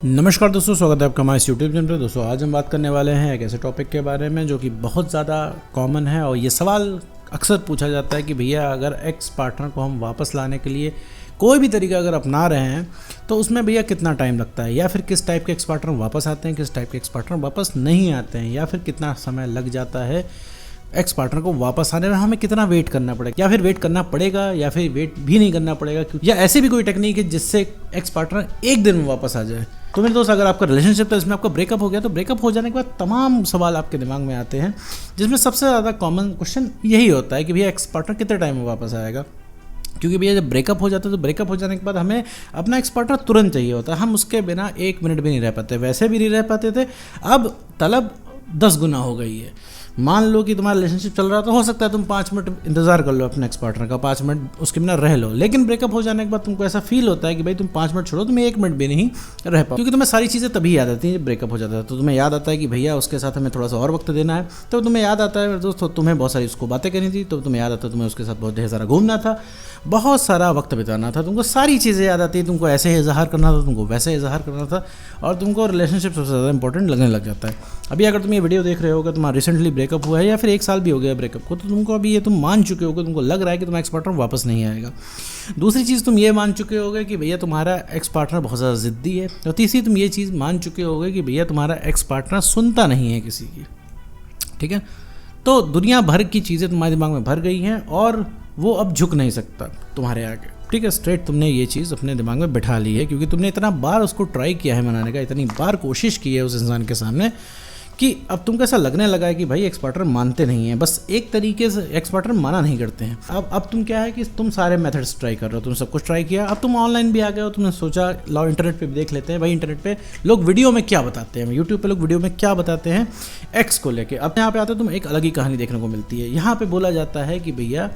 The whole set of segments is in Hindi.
नमस्कार दोस्तों, स्वागत है आपका हमारे यूट्यूब चैनल पर। दोस्तों आज हम बात करने वाले हैं एक ऐसे टॉपिक के बारे में जो कि बहुत ज़्यादा कॉमन है और ये सवाल अक्सर पूछा जाता है कि भैया अगर एक्स पार्टनर को हम वापस लाने के लिए कोई भी तरीका अगर अपना रहे हैं तो उसमें भैया कितना टाइम लगता है, या फिर किस टाइप के एक्स पार्टनर वापस आते हैं, किस टाइप के एक्स पार्टनर वापस नहीं आते हैं, या फिर कितना समय लग जाता है एक्स पार्टनर को वापस आने में, हमें कितना वेट करना पड़ेगा, या फिर वेट करना पड़ेगा या फिर वेट भी नहीं करना पड़ेगा, या ऐसी भी कोई टेक्निक है जिससे एक्स पार्टनर एक दिन में वापस आ जाए। तो मेरे दोस्त, अगर आपका रिलेशनशिप है इसमें आपका ब्रेकअप हो गया तो ब्रेकअप हो जाने के बाद तमाम सवाल आपके दिमाग में आते हैं, जिसमें सबसे ज़्यादा कॉमन क्वेश्चन यही होता है कि भैया एक्स पार्टनर कितने टाइम में वापस आएगा। क्योंकि भैया जब ब्रेकअप हो जाता है तो ब्रेकअप हो जाने के बाद हमें अपना एक्स पार्टनर तुरंत चाहिए होता है, हम उसके बिना एक मिनट भी नहीं रह पाते, वैसे भी नहीं रह पाते थे, अब तलब 10 गुना हो गई है। मान लो कि तुम्हारा रिलेशनशिप चल रहा तो हो सकता है तुम 5 मिनट इंतजार कर लो अपने एक्स पार्टनर का, 5 मिनट उसके बिना रह लो, लेकिन ब्रेकअप हो जाने के बाद तुमको ऐसा फील होता है कि भाई तुम 5 मिनट छोड़ो, तुम 1 मिनट भी नहीं रह पाओ, क्योंकि तुम्हें सारी चीज़ें तभी याद आती हैं जब ब्रेकअप हो जाता है। तो तुम्हें याद आता है कि भैया उसके साथ हमें थोड़ा सा और वक्त देना है, तो तुम्हें याद आता है दोस्तों तुम्हें बहुत सारी उसको बातें करनी थी, तो तुम्हें याद आता है तुम्हें उसके साथ बहुत ढेर सारा घूमना था, बहुत सारा वक्त बिताना था, तुमको सारी चीज़ें याद आती है, तुमको ऐसे इजहार करना था, तुमको वैसे इजहार करना था, और तुमको रिलेशनशिप सबसे ज़्यादा इंपॉर्टेंट लगने लग जाता है। अभी अगर तुम ये वीडियो देख रहे होगे, तुम्हारा रिसेंटली ब्रेकअप हुआ है या फिर 1 साल भी हो गया ब्रेकअप को, तो तुमको अभी ये तुम मान चुके होगे, तुमको लग रहा है कि तुम्हारा एक्स पार्टनर वापस नहीं आएगा। दूसरी चीज़ तुम ये मान चुके होगे कि भैया तुम्हारा एक्स पार्टनर बहुत ज़्यादा ज़िद्दी है, और तीसरी तुम ये चीज़ मान चुके होगे कि भैया तुम्हारा एक्स पार्टनर सुनता नहीं है किसी की। ठीक है, तो दुनिया भर की चीज़ें तुम्हारे दिमाग में भर गई हैं और वो अब झुक नहीं सकता तुम्हारे आगे। ठीक है, स्ट्रेट तुमने ये चीज़ अपने दिमाग में बिठा ली है, क्योंकि तुमने इतना बार उसको ट्राई किया है मनाने का, इतनी बार कोशिश की है उस इंसान के सामने, कि अब तुमको ऐसा लगने लगा है कि भाई एक्स पार्टनर मानते नहीं हैं, बस एक तरीके से एक्स पार्टनर माना नहीं करते हैं। अब तुम क्या है कि तुम सारे मेथड्स ट्राई कर रहे हो, तुम सब कुछ ट्राई किया, अब तुम ऑनलाइन भी आ गए हो, तुमने सोचा लो इंटरनेट पे भी देख लेते हैं भाई, इंटरनेट पे लोग वीडियो में क्या बताते हैं, यूट्यूब पे लोग वीडियो में क्या बताते हैं एक्स को लेके। अब यहाँ पे आते हो तुम, एक अलग ही कहानी देखने को मिलती है। यहाँ पे बोला जाता है कि भैया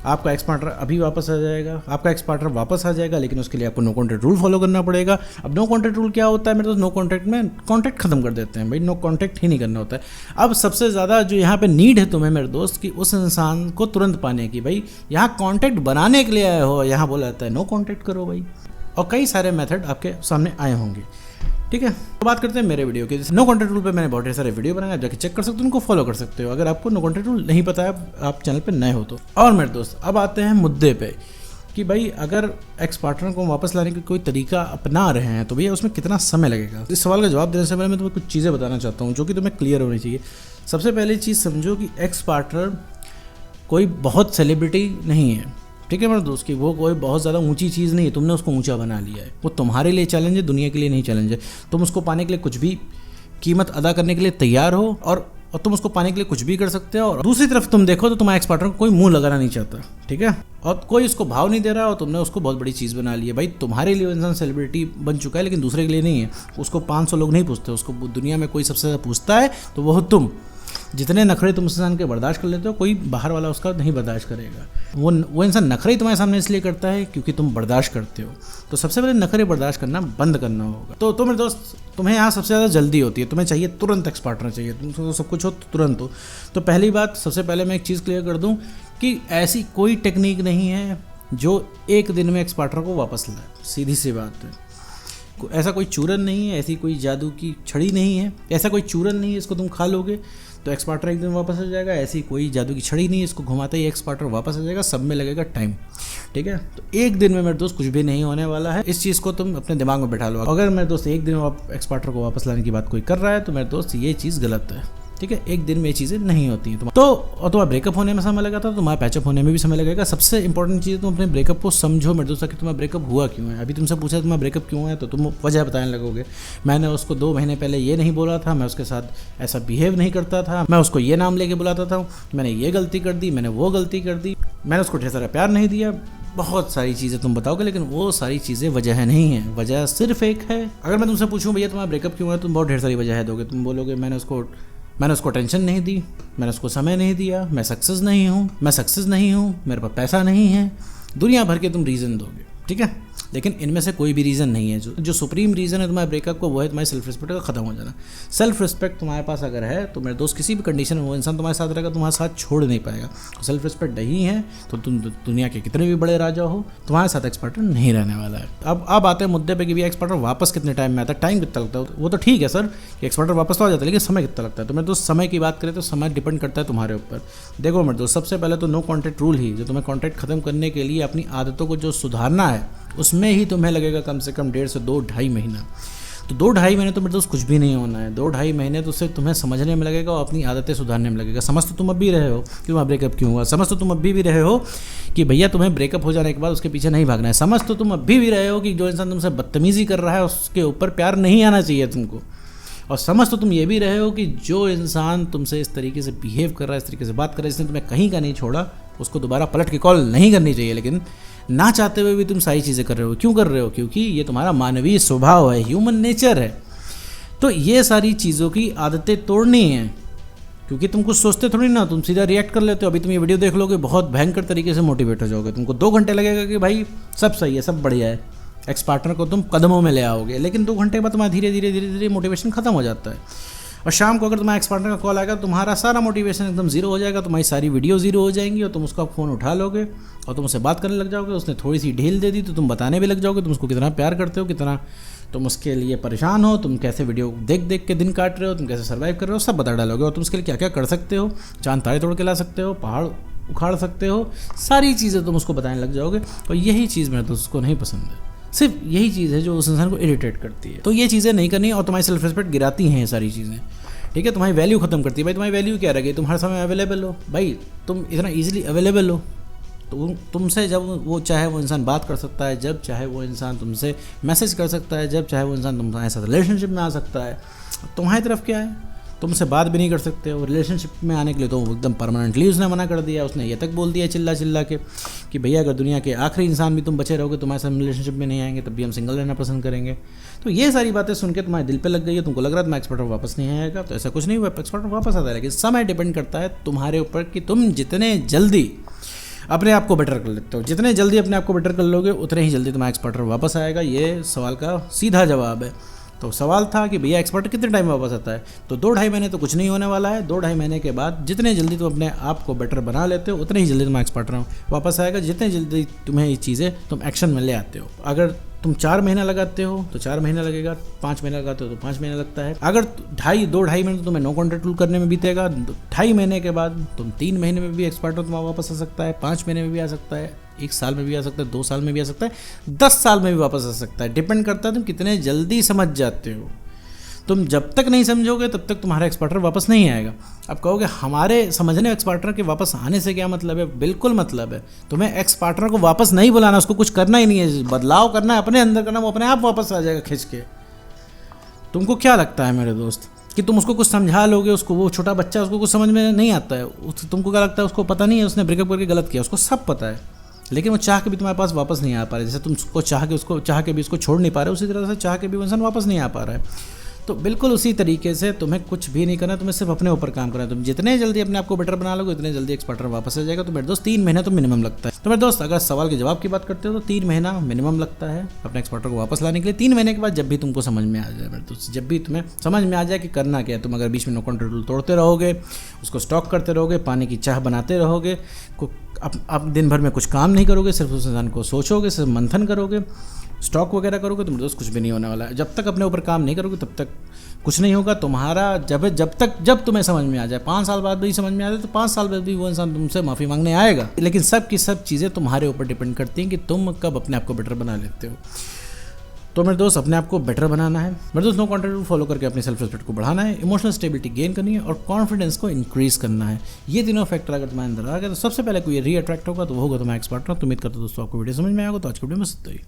आपका एक्स पार्टनर अभी वापस आ जाएगा, आपका एक्स पार्टनर वापस आ जाएगा, लेकिन उसके लिए आपको नो कॉन्टैक्ट रूल फॉलो करना पड़ेगा। अब नो कॉन्टैक्ट रूल क्या होता है मेरे दोस्त? नो कॉन्टैक्ट में कॉन्टैक्ट खत्म कर देते हैं भाई, नो कॉन्टैक्ट ही नहीं करना होता है। अब सबसे ज़्यादा जो यहाँ पे नीड है तुम्हें मेरे दोस्त की, उस इंसान को तुरंत पाने की, भाई यहाँ कॉन्टैक्ट बनाने के लिए आए हो, यहाँ बोला जाता है नो कॉन्टैक्ट करो भाई, और कई सारे मेथड आपके सामने आए होंगे। ठीक है, तो बात करते हैं मेरे वीडियो की। जैसे नो कॉन्टैक्ट रूल पे मैंने बहुत ढेर सारे वीडियो बनाए, आप जाके चेक कर सकते हो, उनको फॉलो कर सकते हो अगर आपको नो कॉन्टैक्ट रूल नहीं पता है, आप चैनल पे नए हो तो। और मेरे दोस्त अब आते हैं मुद्दे पे कि भाई अगर एक्स पार्टनर को वापस लाने का कोई तरीका अपना रहे हैं तो भैया उसमें कितना समय लगेगा। इस सवाल का जवाब देने से पहले मैं तुम्हें कुछ चीज़ें बताना चाहता हूँ जो कि तुम्हें क्लियर होनी चाहिए। सबसे पहली चीज़ समझो कि एक्स पार्टनर कोई बहुत सेलिब्रिटी नहीं है। ठीक है मेरे दोस्त, की वो कोई बहुत ज़्यादा ऊंची चीज़ नहीं है, तुमने उसको ऊंचा बना लिया है, वो तुम्हारे लिए चैलेंज है, दुनिया के लिए नहीं चैलेंज है। तुम उसको पाने के लिए कुछ भी कीमत अदा करने के लिए तैयार हो, और तुम उसको पाने के लिए कुछ भी कर सकते हो। और दूसरी तरफ तुम देखो तो तुम्हारे एक्स पार्टनर को कोई मुंह लगाना नहीं चाहता, ठीक है, और कोई उसको भाव नहीं दे रहा, और तुमने उसको बहुत बड़ी चीज़ बना ली है। भाई तुम्हारे लिए इंसान सेलिब्रिटी बन चुका है, लेकिन दूसरे के लिए नहीं है। उसको 500 लोग नहीं पूछते, उसको दुनिया में कोई सबसे ज़्यादा पूछता है तो वो तुम। जितने नखरे तुम उस इंसान के बर्दाश्त कर लेते हो, कोई बाहर वाला उसका नहीं बर्दाश्त करेगा। वो इंसान नखरे ही तुम्हारे सामने इसलिए करता है क्योंकि तुम बर्दाश्त करते हो। तो सबसे पहले नखरे बर्दाश्त करना बंद करना होगा। तो मेरे दोस्त, तुम्हें यहाँ सबसे ज़्यादा जल्दी होती है, तुम्हें चाहिए तुरंत एक्स पार्टनर चाहिए, तुम सब कुछ हो तो तुरंत हो। तो पहली बात, सबसे पहले मैं एक चीज़ क्लियर कर दूँ कि ऐसी कोई टेक्निक नहीं है जो एक दिन में एक्स पार्टनर को वापस लाए, सीधी सी बात है। ऐसा कोई चूरन नहीं है, ऐसी कोई जादू की छड़ी नहीं है, ऐसा कोई चूरन नहीं है इसको तुम खा लोगे तो एक्स पार्टनर एक दिन वापस आ जाएगा। ऐसी कोई जादू की छड़ी नहीं है, इसको घुमाते ही एक्स पार्टनर वापस आ जाएगा, सब में लगेगा टाइम। ठीक है, तो एक दिन में मेरे दोस्त कुछ भी नहीं होने वाला है, इस चीज़ को तुम अपने दिमाग में बैठा लो। अगर मेरे दोस्त एक दिन में एक्स पार्टनर को वापस लाने की बात कोई कर रहा है तो मेरे दोस्त ये चीज़ गलत है। ठीक है, एक दिन में ये चीज़ें नहीं होती हैं। तो और तुम्हारा ब्रेकअप होने में समय लगा था, तुम्हारा पैचअप होने में भी समय लगेगा। सबसे इंपॉर्टेंट चीज़, तुम अपने ब्रेकअप को समझो मेरे दोस्तों कि तुम्हारा ब्रेकअप हुआ क्यों है। अभी तुमसे पूछा तुम्हारा ब्रेकअप क्यों है तो तुम वजह बताने लगोगे, मैंने उसको 2 महीने पहले ये नहीं बोला था, मैं उसके साथ ऐसा बिहेव नहीं करता था, मैं उसको ये नाम लेके बुलाता था, मैंने ये गलती कर दी, मैंने वो गलती कर दी, मैंने उसको ढेर सारा प्यार नहीं दिया। बहुत सारी चीज़ें तुम बताओगे, लेकिन वो सारी चीज़ें वजह नहीं है, वजह सिर्फ एक है। अगर मैं तुमसे पूछूं भैया तुम्हारा ब्रेकअप क्यों है, तुम बहुत ढेर सारी वजह दोगे। तुम बोलोगे मैंने उसको टेंशन नहीं दी, मैंने उसको समय नहीं दिया, मैं सक्सेस नहीं हूँ, मेरे पास पैसा नहीं है, दुनिया भर के तुम रीज़न दोगे। ठीक है, लेकिन इनमें से कोई भी रीज़न नहीं है। जो सुप्रीम रीज़न है तुम्हारे ब्रेकअप को, वो है तुम्हारी सेल्फ रिस्पेक्ट का ख़त्म हो जाना। सेल्फ रिस्पेक्ट तुम्हारे पास अगर है तो मेरे दोस्त, किसी भी कंडीशन में वो इंसान तुम्हारे साथ रहेगा, तुम्हारे साथ छोड़ नहीं पाएगा। तो सेल्फ रिस्पेक्ट नहीं है तो तुम दुनिया के कितने भी बड़े राजा हो, तुम्हारे साथ एक्स पार्टनर नहीं रहने वाला है। अब आते हैं मुद्दे पे कि भैया एक्स पार्टनर वापस कितने टाइम में आता है, टाइम कितना लगता है। वो तो ठीक है सर कि एक्स पार्टनर वापस तो आ जाता है, लेकिन समय कितना लगता है। तो मेरे दोस्त समय की बात करें तो समय डिपेंड करता है तुम्हारे ऊपर। देखो मेरे दोस्त, सबसे पहले तो नो कॉन्टैक्ट रूल ही, जो तुम्हें कॉन्टैक्ट खत्म करने के लिए अपनी आदतों को जो सुधारना है, उसमें ही तुम्हें लगेगा कम से कम 1.5 से 2-2.5 महीना। तो 2-2.5 महीने तो मेरे दोस्त कुछ भी नहीं होना है। 2-2.5 महीने तो उससे तुम्हें समझने में लगेगा और अपनी आदतें सुधारने में लगेगा। समझ तो तुम अब भी रहे हो कि तुम्हारा ब्रेकअप क्यों हुआ, समझ तो तुम अभी भी रहे हो कि भैया तुम्हें ब्रेकअप हो जाने के बाद उसके पीछे नहीं भागना है, समझ तो तुम अभी भी रहे हो कि जो इंसान तुमसे बदतमीजी कर रहा है उसके ऊपर प्यार नहीं आना चाहिए तुमको, और समझ तो तुम ये भी रहे हो कि जो इंसान तुमसे इस तरीके से बिहेव कर रहा है, इस तरीके से बात कर रहा है, जिसने तुम्हें कहीं का नहीं छोड़ा, उसको दोबारा पलट के कॉल नहीं करनी चाहिए। लेकिन ना चाहते हुए भी तुम सारी चीज़ें कर रहे हो। क्यों कर रहे हो? क्योंकि ये तुम्हारा मानवीय स्वभाव है, ह्यूमन नेचर है। तो ये सारी चीज़ों की आदतें तोड़नी है, क्योंकि तुम कुछ सोचते थोड़ी ना, तुम सीधा रिएक्ट कर लेते हो। अभी तुम ये वीडियो देख लोगे, बहुत भयंकर तरीके से मोटिवेट हो जाओगे, तुमको 2 घंटे लगेगा कि भाई सब सही है, सब बढ़िया है, एक्स पार्टनर को तुम कदमों में ले आओगे। लेकिन 2 घंटे के बाद तुम्हारा धीरे धीरे मोटिवेशन खत्म हो जाता है। और शाम को अगर तुम्हारा एक्स पार्टनर का कॉल आएगा, तुम्हारा सारा मोटिवेशन एकदम जीरो हो जाएगा, तुम्हारी सारी वीडियो जीरो हो जाएंगी, और तुम उसका फ़ोन उठा लोगे और तुम उससे बात करने लग जाओगे। उसने थोड़ी सी ढील दे दी तो तुम बताने भी लग जाओगे तुम उसको कितना प्यार करते हो, कितना तुम उसके लिए परेशान हो, तुम कैसे वीडियो देख देख के दिन काट रहे हो, तुम कैसे सर्वाइव कर रहे हो, सब बता डालोगे। और तुम उसके लिए क्या क्या कर सकते हो, चांद तारे तोड़ के ला सकते हो, पहाड़ उखाड़ सकते हो, सारी चीज़ें तुम उसको बताने लग जाओगे। और यही चीज़ मेरे दोस्त को नहीं पसंद है, सिर्फ यही चीज़ है जो उस इंसान को इरिटेट करती है। तो ये चीज़ें नहीं करनी, और तुम्हारी सेल्फ रिस्पेक्ट गिराती हैं ये सारी चीज़ें, ठीक है। तुम्हारी वैल्यू खत्म करती है। भाई तुम्हारी वैल्यू क्या रह गई? तुम हर समय अवेलेबल हो, भाई तुम इतना ईजिली अवेलेबल हो, तो तुमसे जब वो चाहे वो इंसान बात कर सकता है, जब चाहे वो इंसान तुमसे मैसेज कर सकता है, जब चाहे वो इंसान तुम्हारे साथ रिलेशनशिप में आ सकता है। तुम्हारी तरफ क्या है? तुमसे बात भी नहीं कर सकते हो। रिलेशनशिप में आने के लिए तो एकदम परमानेंटली उसने मना कर दिया। उसने ये तक बोल दिया चिल्ला चिल्ला के कि भैया अगर दुनिया के आखिरी इंसान भी तुम बचे रहोगे, तुम्हारे साथ रिलेशनशिप में नहीं आएंगे, तब भी हम सिंगल रहना पसंद करेंगे। तो ये सारी बातें सुन के तुम्हारे दिल पे लग गई है, तुमको लग रहा है तुम्हारा एक्स पार्टनर वापस नहीं आएगा। तो ऐसा कुछ नहीं हुआ, एक्स पार्टनर वापस आता है, लेकिन समय डिपेंड करता है तुम्हारे ऊपर कि तुम जितने जल्दी अपने आप को बेटर कर लेते हो। जितने जल्दी अपने आप को बेटर कर लोगे, उतने ही जल्दी तुम्हारा एक्स पार्टनर वापस आएगा। ये सवाल का सीधा जवाब है। तो सवाल था कि भैया एक्स पार्टनर कितने टाइम में वापस आता है? तो 2-2.5 महीने तो कुछ नहीं होने वाला है। 2-2.5 महीने के बाद जितने जल्दी तुम अपने आप को बेटर बना लेते हो, उतने ही जल्दी तुम्हारा एक्स पार्टनर वापस आएगा। जितने जल्दी तुम्हें ये चीज़ें तुम एक्शन में ले आते हो। अगर तुम 4 महीना लगाते हो तो 4 महीना लगेगा, 5 महीना लगाते हो तो 5 महीना लगता है। अगर 2-2.5 महीने तो तुम्हें नो कॉन्टैक्ट रूल करने में बीतेगा। 2.5 महीने के बाद तुम 3 महीने में भी एक्स पार्टनर तुम्हारा वापस आ सकता है, 5 महीने में भी आ सकता है, 1 साल में भी आ सकता है, 2 साल में भी आ सकता है, 10 साल में भी वापस आ सकता है। डिपेंड करता है तुम कितने जल्दी समझ जाते हो। तुम जब तक नहीं समझोगे तब तक तुम्हारा एक्स पार्टनर वापस नहीं आएगा। अब कहोगे हमारे समझने एक्स पार्टनर के वापस आने से क्या मतलब है? बिल्कुल मतलब है। तुम्हें एक्स पार्टनर को वापस नहीं बुलाना, उसको कुछ करना ही नहीं है, बदलाव करना है अपने अंदर करना, वो अपने आप वापस आ जाएगा खिंच के। तुमको क्या लगता है मेरे दोस्त कि तुम उसको कुछ समझा लोगे? उसको, वो छोटा बच्चा, उसको कुछ समझ में नहीं आता है। तुमको क्या लगता है उसको पता नहीं है उसने ब्रेकअप करके गलत किया? उसको सब पता है, लेकिन वो चाह के भी तुम्हारे पास वापस नहीं आ पा रहा है। जैसे तुम उसको चाह के भी उसको छोड़ नहीं पा रहे, उसी तरह से चाह के भी वो इंसान वापस नहीं आ पा रहा है। तो बिल्कुल उसी तरीके से तुम्हें कुछ भी नहीं करना, तुम्हें सिर्फ अपने ऊपर काम करना है। तुम जितने जल्दी अपने आप को बेटर बना लोगे, उतने जल्दी एक्स पार्टनर वापस आ जाएगा। तो मेरे दोस्त 3 महीना तो मिनिमम लगता है। तो मेरे दोस्त अगर सवाल के जवाब की बात करते हो तो 3 महीना मिनिमम लगता है अपने एक्स पार्टनर को वापस लाने के लिए। 3 महीने के बाद जब भी तुमको समझ में आ जाए मेरे दोस्त, जब भी तुम्हें समझ में आ जाए कि करना क्या है, तुम अगर बीच में नो कॉन्टैक्ट रूल तोड़ते रहोगे, उसको स्टॉक करते रहोगे, पानी की चाह बनाते रहोगे, अब दिन भर में कुछ काम नहीं करोगे, सिर्फ उस इंसान को सोचोगे, सिर्फ मंथन करोगे, स्टॉक वगैरह करोगे, तो मेरे दोस्त कुछ भी नहीं होने वाला है। जब तक अपने ऊपर काम नहीं करोगे तब तक कुछ नहीं होगा तुम्हारा। जब तुम्हें समझ में आ जाए, 5 साल बाद भी समझ में आ जाए, तो 5 साल बाद भी वो इंसान तुमसे माफ़ी मांगने आएगा। लेकिन सब की सब चीज़ें तुम्हारे ऊपर डिपेंड करती हैं कि तुम कब अपने आप को बेटर बना लेते हो। तो मेरे दोस्त अपने आप को बेटर बनाना है मेरे दोस्त, नो कॉन्टैक्ट रूल फॉलो करके अपने सेल्फ रिस्पेक्ट को बढ़ाना है, इमोशनल स्टेबिलिटी गेन करनी है और कॉन्फिडेंस को इंक्रीज करना है। ये तीनों फैक्टर अगर तुम्हारे अंदर आ गया तो सबसे पहले कोई री अट्रैक्ट होगा तो वो होगा तुम्हारा एक्स पार्टनर। तो उम्मीद करता हूं दोस्तों आपको वीडियो समझ में आएगा। तो आज की वीडियो में इतना ही।